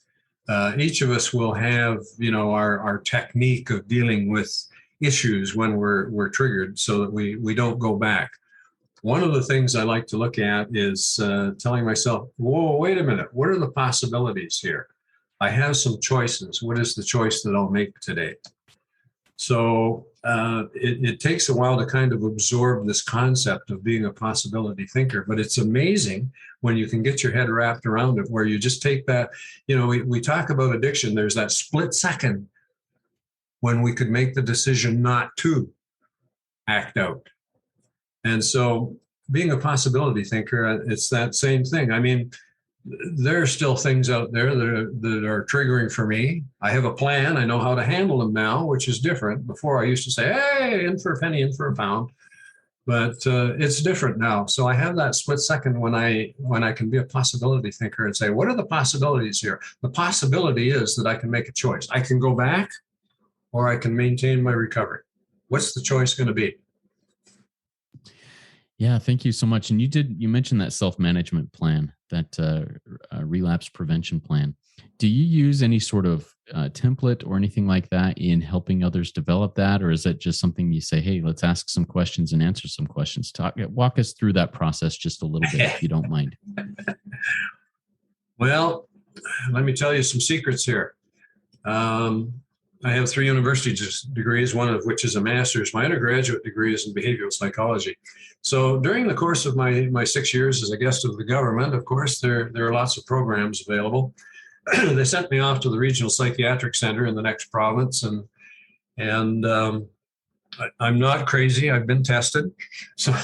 Each of us will have, our technique of dealing with issues when we're triggered so that we don't go back. One of the things I like to look at is telling myself, whoa, wait a minute, what are the possibilities here? I have some choices. What is the choice that I'll make today? So it takes a while to kind of absorb this concept of being a possibility thinker, but it's amazing when you can get your head wrapped around it, where you just take that, we talk about addiction, there's that split second when we could make the decision not to act out. And so being a possibility thinker, it's that same thing. I mean, there are still things out there that are triggering for me. I have a plan. I know how to handle them now, which is different. Before I used to say, hey, in for a penny, in for a pound. But it's different now. So I have that split second when I can be a possibility thinker and say, what are the possibilities here? The possibility is that I can make a choice. I can go back or I can maintain my recovery. What's the choice going to be? Yeah, thank you so much. And you mentioned that self-management plan, that relapse prevention plan. Do you use any sort of template or anything like that in helping others develop that? Or is that just something you say, hey, let's ask some questions and answer some questions? Walk us through that process just a little bit, if you don't mind. Well, let me tell you some secrets here. I have 3 university degrees, one of which is a master's. My undergraduate degree is in behavioral psychology. So during the course of my 6 years as a guest of the government, of course, there are lots of programs available. They sent me off to the regional psychiatric center in the next province, and I'm not crazy. I've been tested. So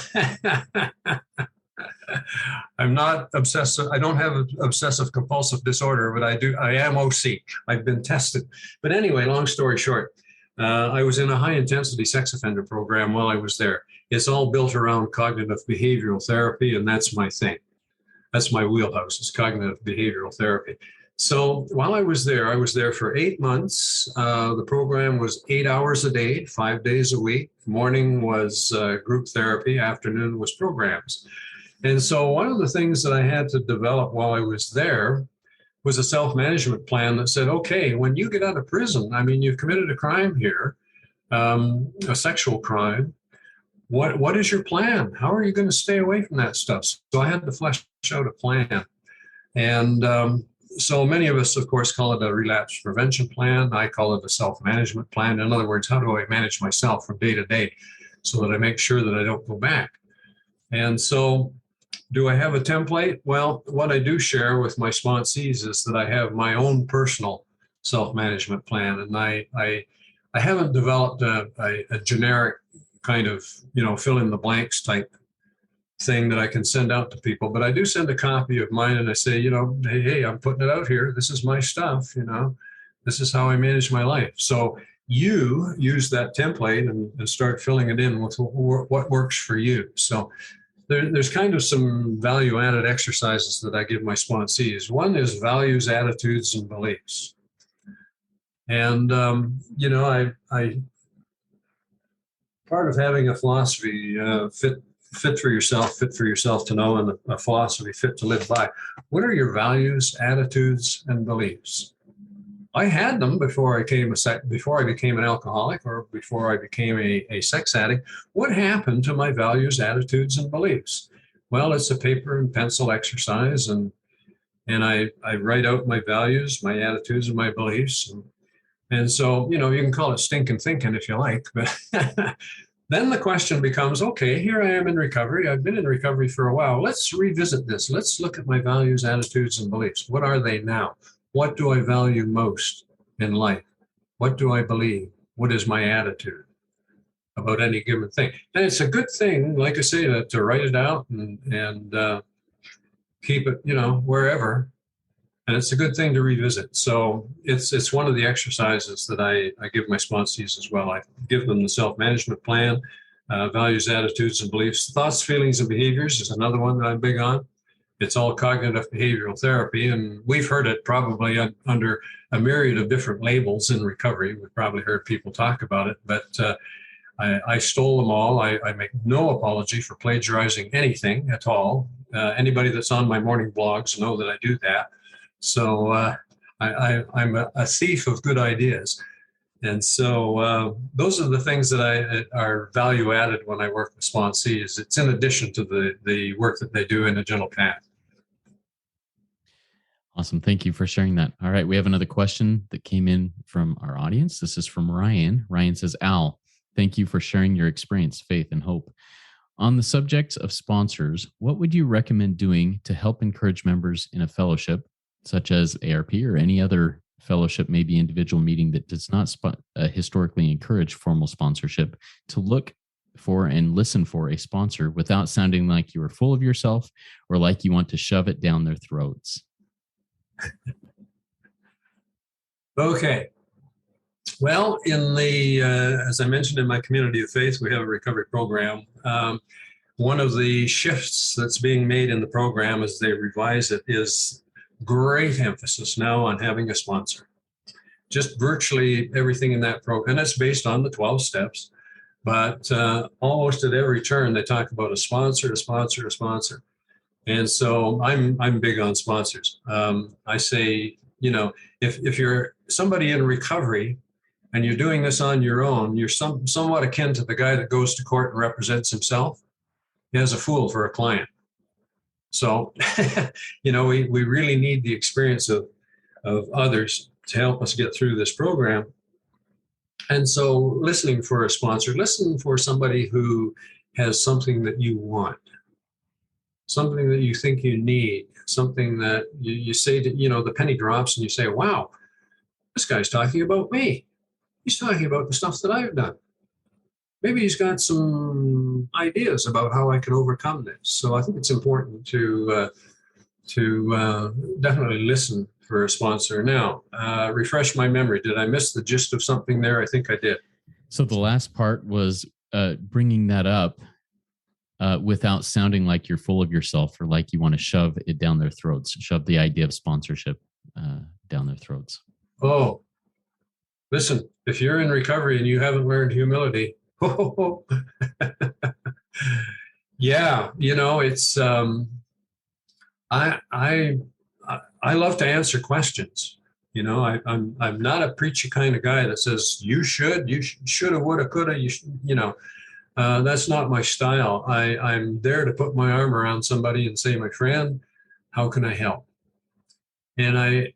I'm not obsessive. I don't have obsessive compulsive disorder, but I am OC. I've been tested. But anyway, long story short, I was in a high intensity sex offender program while I was there. It's all built around cognitive behavioral therapy, and that's my thing. That's my wheelhouse, is cognitive behavioral therapy. So while I was there for 8 months. The program was 8 hours a day, 5 days a week. Morning was group therapy, afternoon was programs. And so one of the things that I had to develop while I was there was a self-management plan that said, okay, when you get out of prison, I mean, you've committed a crime here, a sexual crime. What is your plan? How are you going to stay away from that stuff? So I had to flesh out a plan. And so many of us, of course, call it a relapse prevention plan. I call it a self-management plan. In other words, how do I manage myself from day to day so that I make sure that I don't go back? And so do I have a template? Well, what I do share with my sponsees is that I have my own personal self-management plan, and I haven't developed a generic kind of, fill in the blanks type thing that I can send out to people, but I do send a copy of mine, and I say, hey, I'm putting it out here. This is my stuff, this is how I manage my life. So you use that template and start filling it in with what works for you. So there's kind of some value-added exercises that I give my sponsees. One is values, attitudes, and beliefs. And, I part of having a philosophy, fit for yourself to know, and a philosophy fit to live by. What are your values, attitudes, and beliefs? I had them before I became an alcoholic, or before I became a sex addict. What happened to my values, attitudes, and beliefs? Well, it's a paper and pencil exercise, and I write out my values, my attitudes, and my beliefs. And so, you can call it stinking thinking if you like, but then the question becomes, okay, here I am in recovery. I've been in recovery for a while. Let's revisit this. Let's look at my values, attitudes, and beliefs. What are they now? What do I value most in life? What do I believe? What is my attitude about any given thing? And it's a good thing, like I say, to write it out and keep it, wherever. And it's a good thing to revisit. So it's one of the exercises that I give my sponsees as well. I give them the self-management plan, values, attitudes, and beliefs. Thoughts, feelings, and behaviors is another one that I'm big on. It's all cognitive behavioral therapy, and we've heard it probably under a myriad of different labels in recovery. We've probably heard people talk about it, but I stole them all. I make no apology for plagiarizing anything at all. Anybody that's on my morning blogs know that I do that. So I'm a thief of good ideas. And so those are the things that are value added when I work with sponsees. It's in addition to the work that they do in a gentle path. Awesome. Thank you for sharing that. All right. We have another question that came in from our audience. This is from Ryan. Ryan says, Al, thank you for sharing your experience, faith, and hope. On the subject of sponsors, what would you recommend doing to help encourage members in a fellowship, such as ARP or any other fellowship, maybe individual meeting that does not historically encourage formal sponsorship, to look for and listen for a sponsor without sounding like you are full of yourself or like you want to shove it down their throats? Okay. Well, as I mentioned, in my community of faith, we have a recovery program. One of the shifts that's being made in the program as they revise it is great emphasis now on having a sponsor. Just virtually everything in that program, and it's based on the 12 steps. But almost at every turn, they talk about a sponsor, a sponsor, a sponsor. And so I'm big on sponsors. I say, if you're somebody in recovery and you're doing this on your own, you're somewhat akin to the guy that goes to court and represents himself. He has a fool for a client. So, we really need the experience of others to help us get through this program. And so listening for a sponsor, listen for somebody who has something that you want, something that you think you need, something that you say that, the penny drops and you say, wow, this guy's talking about me. He's talking about the stuff that I've done. Maybe he's got some ideas about how I can overcome this. So I think it's important to definitely listen for a sponsor. Now, refresh my memory. Did I miss the gist of something there? I think I did. So the last part was bringing that up without sounding like you're full of yourself or like you want to shove it down their throats, shove the idea of sponsorship down their throats. Oh, listen, if you're in recovery and you haven't learned humility, yeah, it's I love to answer questions. I'm not a preachy kind of guy that says you shoulda, woulda, coulda. That's not my style. I'm there to put my arm around somebody and say, my friend, how can I help? And I'm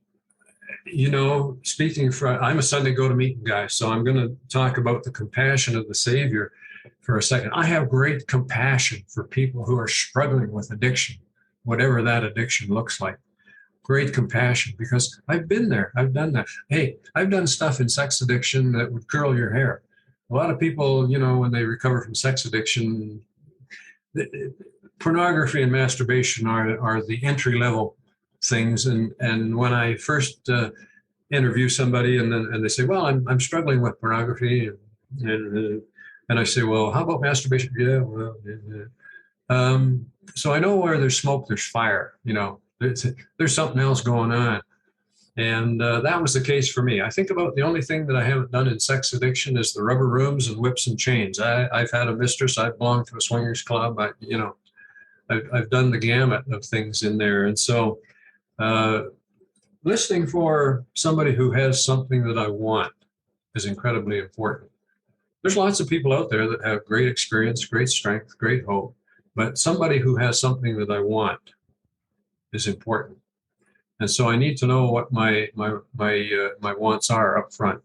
a Sunday go to meeting guy, so I'm going to talk about the compassion of the Savior for a second. I have great compassion for people who are struggling with addiction, whatever that addiction looks like. Great compassion, because I've been there. I've done that. Hey, I've done stuff in sex addiction that would curl your hair. A lot of people, when they recover from sex addiction, pornography and masturbation are the entry level things. And when I first interview somebody and they say, well, I'm struggling with pornography, and I say, well, how about masturbation? Yeah, well, yeah. So I know where there's smoke, there's fire. There's something else going on. And that was the case for me. I think about the only thing that I haven't done in sex addiction is the rubber rooms and whips and chains. I've had a mistress. I've belonged to a swingers club. I've done the gamut of things in there. And so listening for somebody who has something that I want is incredibly important. There's lots of people out there that have great experience, great strength, great hope, but somebody who has something that I want is important. And so I need to know what my wants are up front.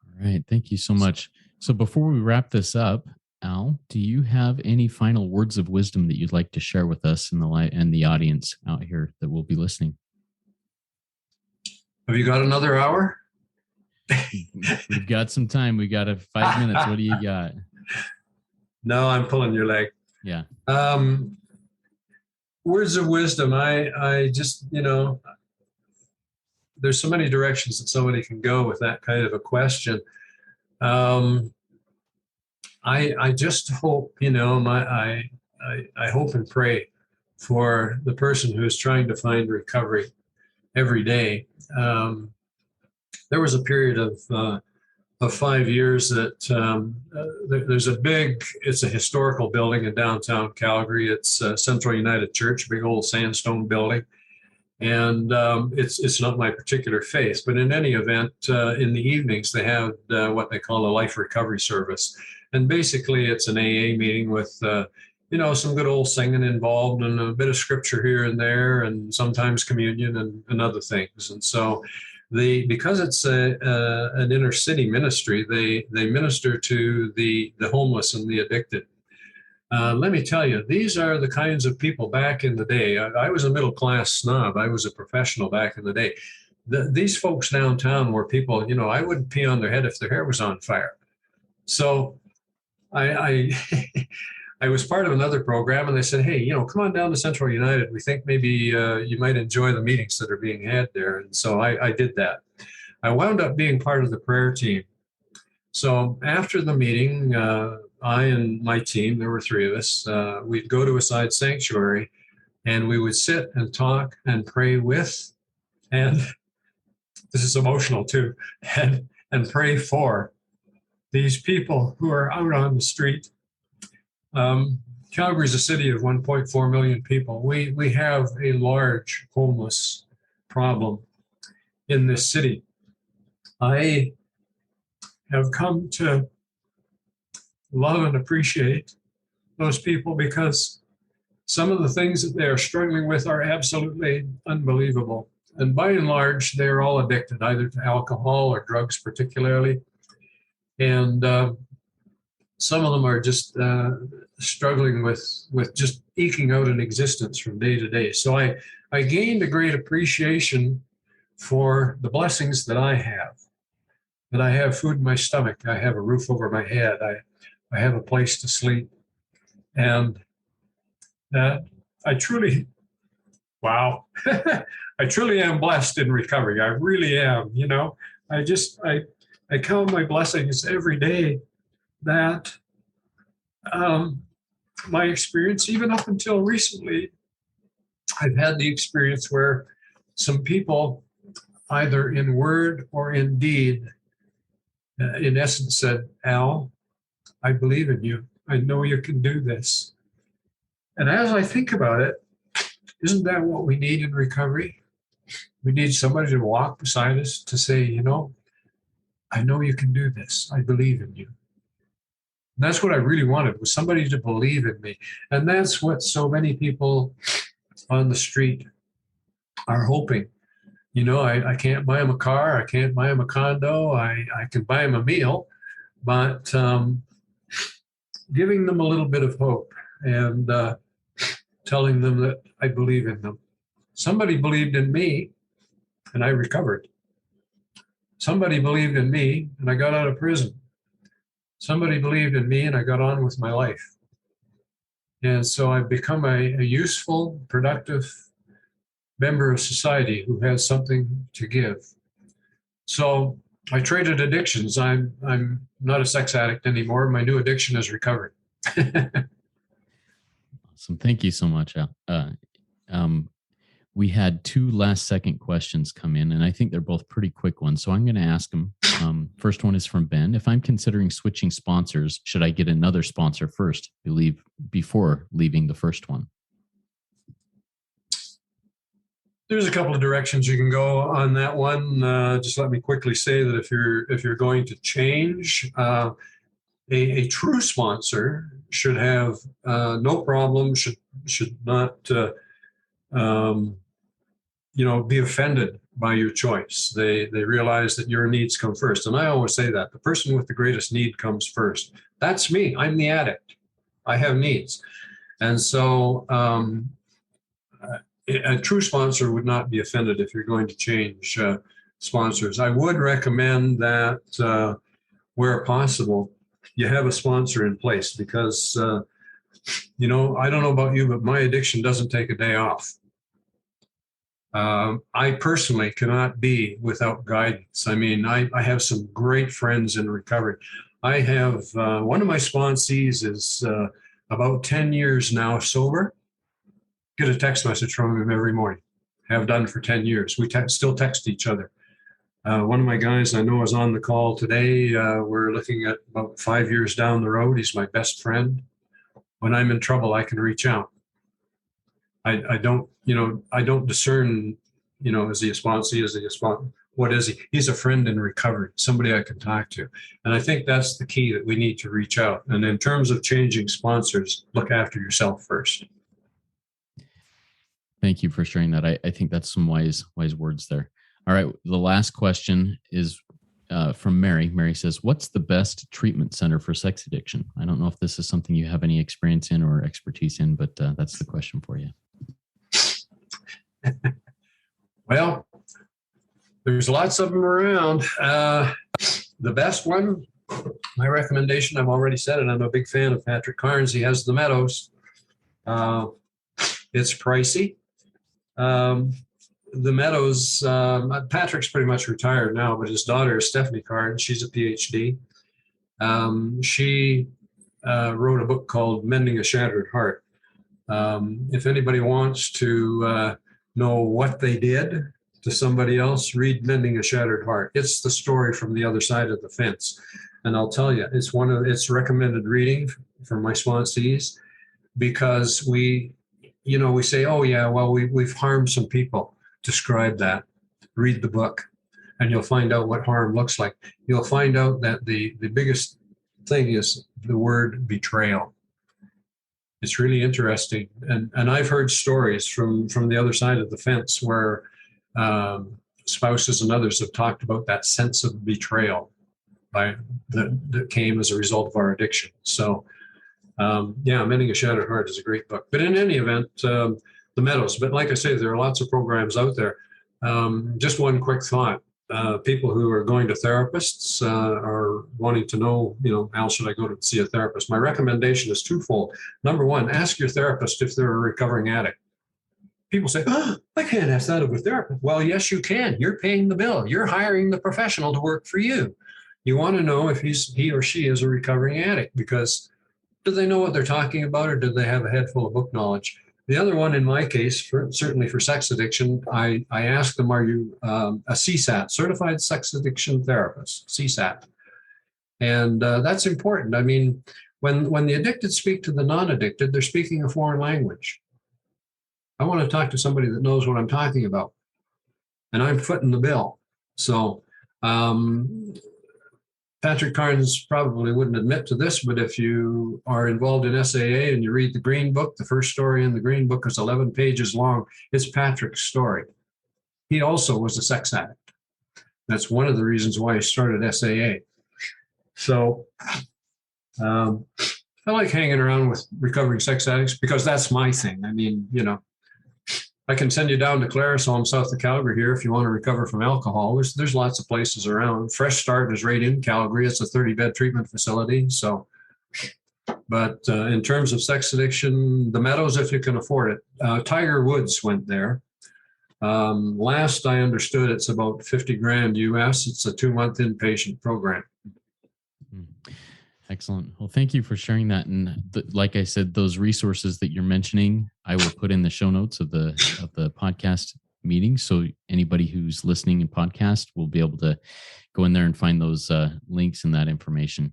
All right. Thank you so much. So before we wrap this up, Al, do you have any final words of wisdom that you'd like to share with us and the audience out here that will be listening? Have you got another hour? We've got some time. We got 5 minutes. What do you got? No, I'm pulling your leg. Yeah. Words of wisdom. I just, there's so many directions that somebody can go with that kind of a question. I just hope, I hope and pray for the person who is trying to find recovery every day. There was a period of 5 years that it's a historical building in downtown Calgary. It's Central United Church, big old sandstone building. And it's not my particular faith, but in any event, in the evenings, they have what they call a life recovery service. And basically, it's an AA meeting with, some good old singing involved and a bit of scripture here and there, and sometimes communion and other things. And so because it's an inner city ministry, they minister to the homeless and the addicted. Let me tell you, these are the kinds of people back in the day. I was a middle class snob. I was a professional back in the day. These folks downtown were people, I wouldn't pee on their head if their hair was on fire. So I was part of another program, and they said, hey, come on down to Central United. We think maybe you might enjoy the meetings that are being had there. And so I did that. I wound up being part of the prayer team. So after the meeting, I and my team, there were 3 of us, we'd go to a side sanctuary, and we would sit and talk and pray with, and this is emotional too, and and pray for these people who are out on the street. Calgary is a city of 1.4 million people. We have a large homeless problem in this city. I have come to love and appreciate those people because some of the things that they are struggling with are absolutely unbelievable. And by and large, they're all addicted either to alcohol or drugs particularly. And some of them are just struggling with just eking out an existence from day to day. So I gained a great appreciation for the blessings that I have. That I have food in my stomach, I have a roof over my head, I have a place to sleep. And that I truly, wow, I truly am blessed in recovery. I really am, I count my blessings every day that my experience, even up until recently, I've had the experience where some people, either in word or in deed, in essence said, Al, I believe in you. I know you can do this. And as I think about it, isn't that what we need in recovery? We need somebody to walk beside us to say, I know you can do this. I believe in you. And that's what I really wanted, was somebody to believe in me. And that's what so many people on the street are hoping. I can't buy them a car. I can't buy them a condo. I can buy them a meal. But giving them a little bit of hope and telling them that I believe in them. Somebody believed in me and I recovered. Somebody believed in me and I got out of prison. Somebody believed in me and I got on with my life. And so I've become a useful, productive member of society who has something to give. So I traded addictions. I'm not a sex addict anymore. My new addiction is recovery. Awesome. Thank you so much, Al. We had 2 last-second questions come in, and I think they're both pretty quick ones. So I'm going to ask them. First one is from Ben. If I'm considering switching sponsors, should I get another sponsor first before leaving the first one? There's a couple of directions you can go on that one. Just let me quickly say that if you're going to change, a true sponsor should have no problem, should not be offended by your choice. They realize that your needs come first. And I always say that the person with the greatest need comes first. That's me. I'm the addict. I have needs. And so a true sponsor would not be offended if you're going to change sponsors. I would recommend that where possible, you have a sponsor in place because, I don't know about you, but my addiction doesn't take a day off. I personally cannot be without guidance. I mean, I have some great friends in recovery. I have one of my sponsees is about 10 years now sober. Get a text message from him every morning. Have done for 10 years. We still text each other. One of my guys I know is on the call today. We're looking at about 5 years down the road. He's my best friend. When I'm in trouble, I can reach out. I don't discern, is he a sponsee? Is he a sponsor? What is he? He's a friend in recovery, somebody I can talk to. And I think that's the key, that we need to reach out. And in terms of changing sponsors, look after yourself first. Thank you for sharing that. I think that's some wise words there. All right. The last question is from Mary. Mary says, what's the best treatment center for sex addiction? I don't know if this is something you have any experience in or expertise in, but that's the question for you. Well, there's lots of them around. The best one, my recommendation, I've already said it. I'm a big fan of Patrick Carnes. He has the Meadows. It's pricey. The Meadows, Patrick's pretty much retired now, but his daughter is Stephanie Carnes. She's a PhD. She wrote a book called Mending a Shattered Heart. If anybody wants to know what they did to somebody else, read Mending a Shattered Heart. It's the story from the other side of the fence. And I'll tell you, it's recommended reading for my sponsees, because we say, oh yeah, well, we've harmed some people. Describe that. Read the book, and you'll find out what harm looks like. You'll find out that the biggest thing is the word betrayal. It's really interesting. And I've heard stories from the other side of the fence where spouses and others have talked about that sense of betrayal that came as a result of our addiction. So, Mending a Shattered Heart is a great book. But in any event, The Meadows. But like I say, there are lots of programs out there. Just one quick thought. People who are going to therapists are wanting to know, how should I go to see a therapist? My recommendation is twofold. Number one, ask your therapist if they're a recovering addict. People say, I can't ask that of a therapist. Well, yes, you can. You're paying the bill. You're hiring the professional to work for you. You want to know if he or she is a recovering addict, because do they know what they're talking about, or do they have a head full of book knowledge? The other one, in my case, certainly for sex addiction, I ask them, are you a CSAT, Certified Sex Addiction Therapist, CSAT? And that's important. I mean, when the addicted speak to the non-addicted, they're speaking a foreign language. I want to talk to somebody that knows what I'm talking about, and I'm footing the bill. So Patrick Carnes probably wouldn't admit to this, but if you are involved in SAA and you read the Green Book, the first story in the Green Book is 11 pages long. It's Patrick's story. He also was a sex addict. That's one of the reasons why he started SAA. So I like hanging around with recovering sex addicts because that's my thing. I mean, I can send you down to Clarisholm, south of Calgary here, if you want to recover from alcohol. There's lots of places around. Fresh Start is right in Calgary. It's a 30-bed treatment facility. So, but in terms of sex addiction, the Meadows, if you can afford it. Tiger Woods went there. Last I understood, it's about $50,000 US. It's a 2-month inpatient program. Excellent. Well, thank you for sharing that. And like I said, those resources that you're mentioning, I will put in the show notes of the podcast meeting. So anybody who's listening in podcast will be able to go in there and find those links and that information.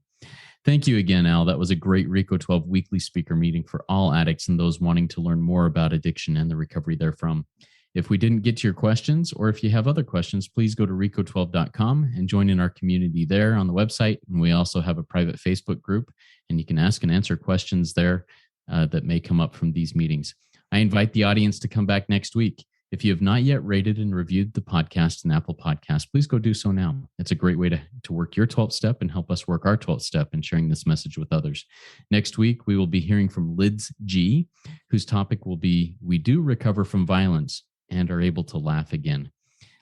Thank you again, Al. That was a great Reco12 weekly speaker meeting for all addicts and those wanting to learn more about addiction and the recovery therefrom. If we didn't get to your questions, or if you have other questions, please go to reco12.com and join in our community there on the website. And we also have a private Facebook group, and you can ask and answer questions there that may come up from these meetings. I invite the audience to come back next week. If you have not yet rated and reviewed the podcast in Apple Podcasts, please go do so now. It's a great way to work your 12th step and help us work our 12th step in sharing this message with others. Next week, we will be hearing from Lids G, whose topic will be, We Do Recover from Violence and Are Able to Laugh Again.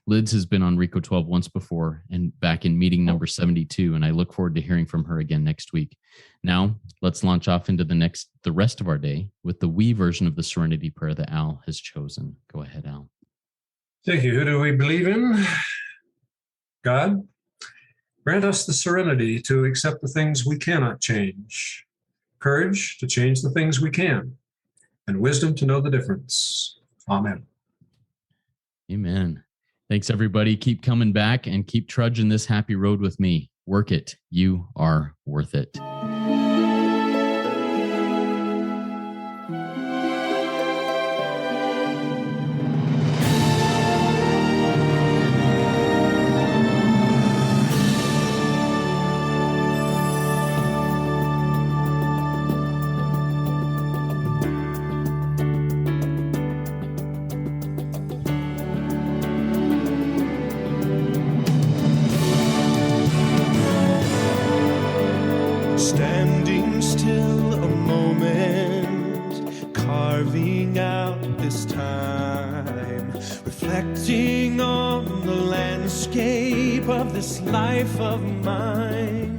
Lids has been on Reco12 once before and back in meeting number 72, and I look forward to hearing from her again next week. Now, let's launch off into the rest of our day with the we version of the Serenity Prayer that Al has chosen. Go ahead, Al. Thank you. Who do we believe in? God. Grant us the serenity to accept the things we cannot change, courage to change the things we can, and wisdom to know the difference. Amen. Amen. Thanks, everybody. Keep coming back and keep trudging this happy road with me. Work it. You are worth it. Standing still a moment, carving out this time, reflecting on the landscape of this life of mine.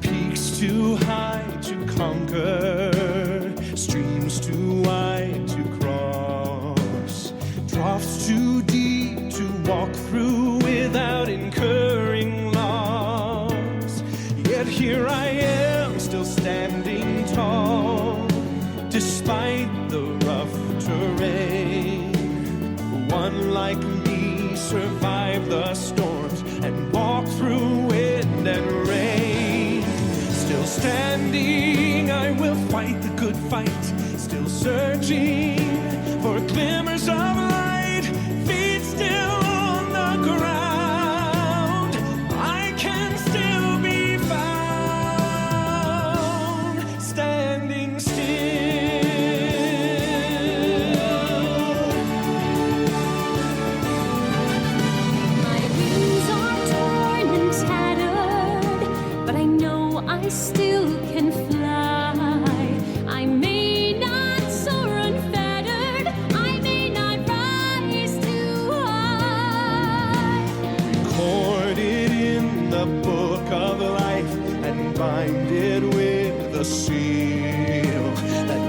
Peaks too high to conquer, streams too wide to cross, troughs too deep to walk through without incurring loss. Yet here I am, still standing tall, despite the rough terrain. One life survive the storms and walk through wind and rain. Still standing, I will fight the good fight. Still searching for glimmers of light. Feet still on the ground. I can still be found standing still. My wings are torn and tattered, but I know I still can fly. I may not soar unfettered, I may not rise too high. Recorded in the book of life and bind it with the seal that